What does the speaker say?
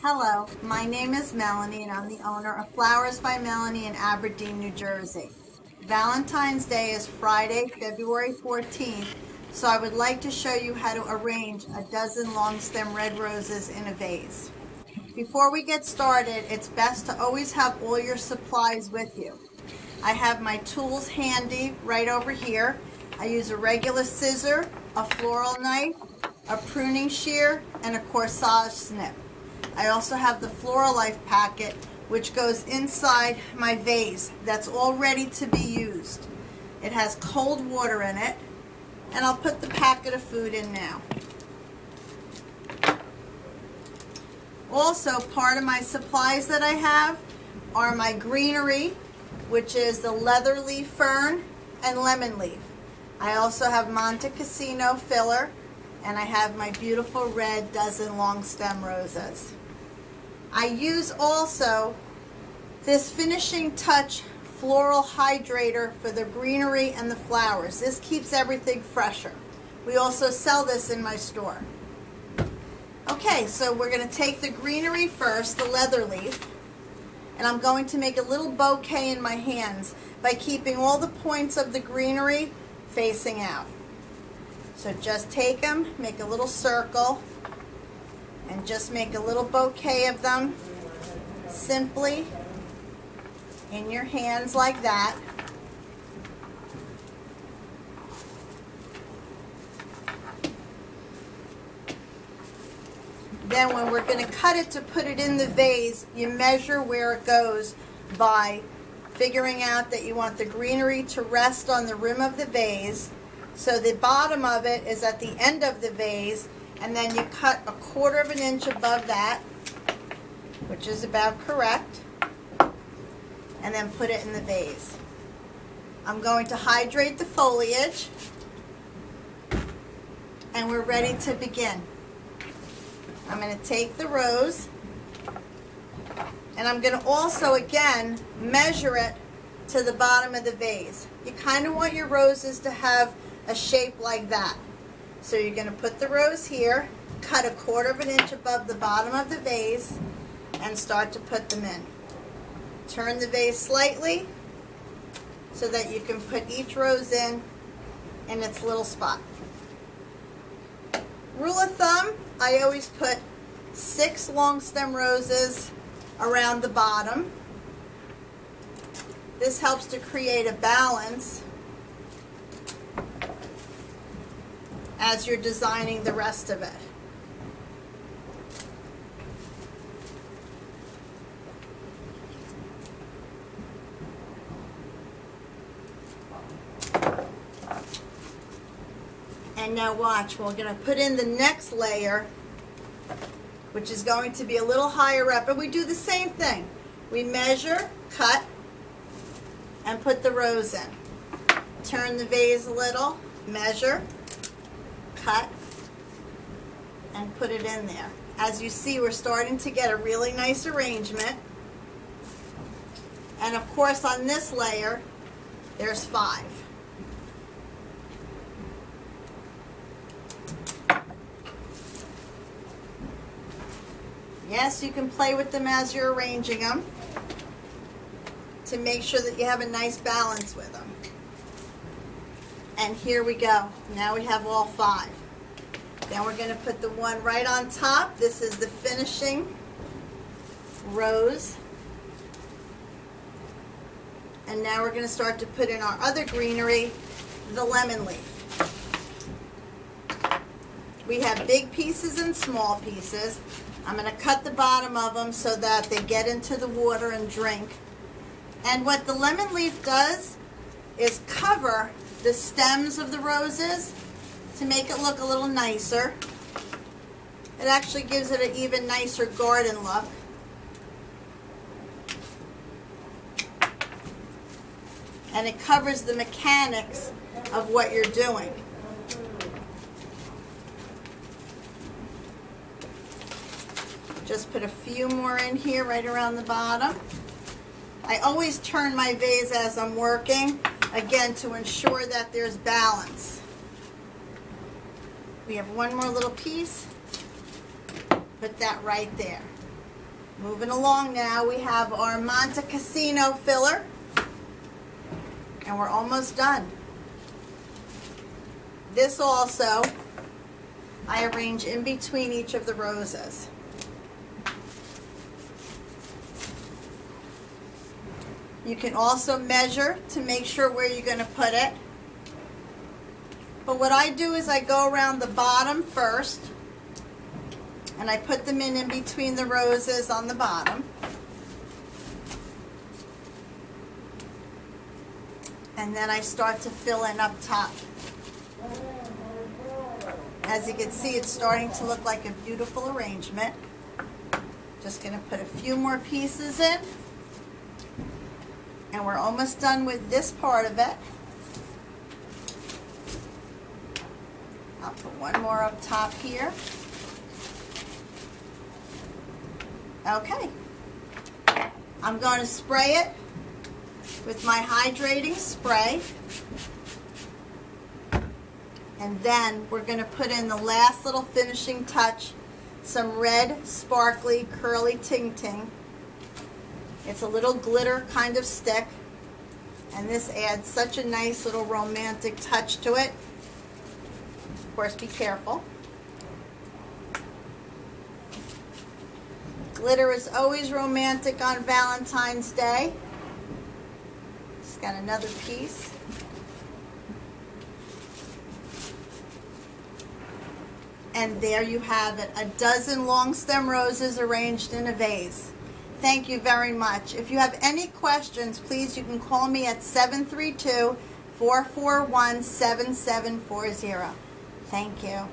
Hello, my name is Melanie and I'm the owner of Flowers by Melanie in Aberdeen, New Jersey. Valentine's Day is Friday, February 14th, so I would like to show you how to arrange a dozen long stem red roses in a vase. Before we get started, it's best to always have all your supplies with you. I have my tools handy right over here. I use a regular scissor, a floral knife, a pruning shear, and a corsage snip. I also have the Floral Life packet, which goes inside my vase that's all ready to be used. It has cold water in it, and I'll put the packet of food in now. Also, part of my supplies that I have are my greenery, which is the leather leaf fern and lemon leaf. I also have Monte Cassino filler, and I have my beautiful red dozen long stem roses. I use also this finishing touch floral hydrator for the greenery and the flowers. This keeps everything fresher. We also sell this in my store. Okay, so we're going to take the greenery first, the leather leaf, and I'm going to make a little bouquet in my hands by keeping all the points of the greenery facing out. So just take them, make a little circle, and just make a little bouquet of them simply in your hands like that. Then when we're going to cut it to put it in the vase, you measure where it goes by figuring out that you want the greenery to rest on the rim of the vase. So the bottom of it is at the end of the vase, and then you cut 1/4 of an inch above that, which is about correct, and then put it in the vase. I'm going to hydrate the foliage, and we're ready to begin. I'm going to take the rose, and I'm going to also, again, measure it to the bottom of the vase. You kind of want your roses to have a shape like that. So you're going to put the rose here, cut 1/4 of an inch above the bottom of the vase, and start to put them in. Turn the vase slightly so that you can put each rose in its little spot. Rule of thumb, I always put 6 long stem roses around the bottom. This helps to create a balance as you're designing the rest of it. And now watch, we're going to put in the next layer, which is going to be a little higher up, and we do the same thing. We measure, cut, and put the rose in. Turn the vase a little, measure, cut, and put it in there. As you see, we're starting to get a really nice arrangement. And of course, on this layer, there's 5. Yes, you can play with them as you're arranging them to make sure that you have a nice balance with them. And here we go. Now we have all 5. Then we're going to put the one right on top. This is the finishing rose. And now we're going to start to put in our other greenery, the lemon leaf. We have big pieces and small pieces. I'm going to cut the bottom of them so that they get into the water and drink. And what the lemon leaf does is cover the stems of the roses to make it look a little nicer. It actually gives it an even nicer garden look. And it covers the mechanics of what you're doing. Just put a few more in here right around the bottom. I always turn my vase as I'm working, again, to ensure that there's balance. We have one more little piece. Put that right there. Moving along now, we have our Monte Cassino filler, and we're almost done. This also, I arrange in between each of the roses. You can also measure to make sure where you're going to put it. But what I do is I go around the bottom first, and I put them in between the roses on the bottom. And then I start to fill in up top. As you can see, it's starting to look like a beautiful arrangement. Just going to put a few more pieces in. And we're almost done with this part of it. I'll put one more up top here. Okay. I'm going to spray it with my hydrating spray. And then we're going to put in the last little finishing touch, some red, sparkly, curly ting ting. It's a little glitter kind of stick, and this adds such a nice little romantic touch to it. Of course, be careful. Glitter is always romantic on Valentine's Day. Just got another piece. And there you have it, a dozen long stem roses arranged in a vase. Thank you very much. If you have any questions, please, you can call me at 732-441-7740. Thank you.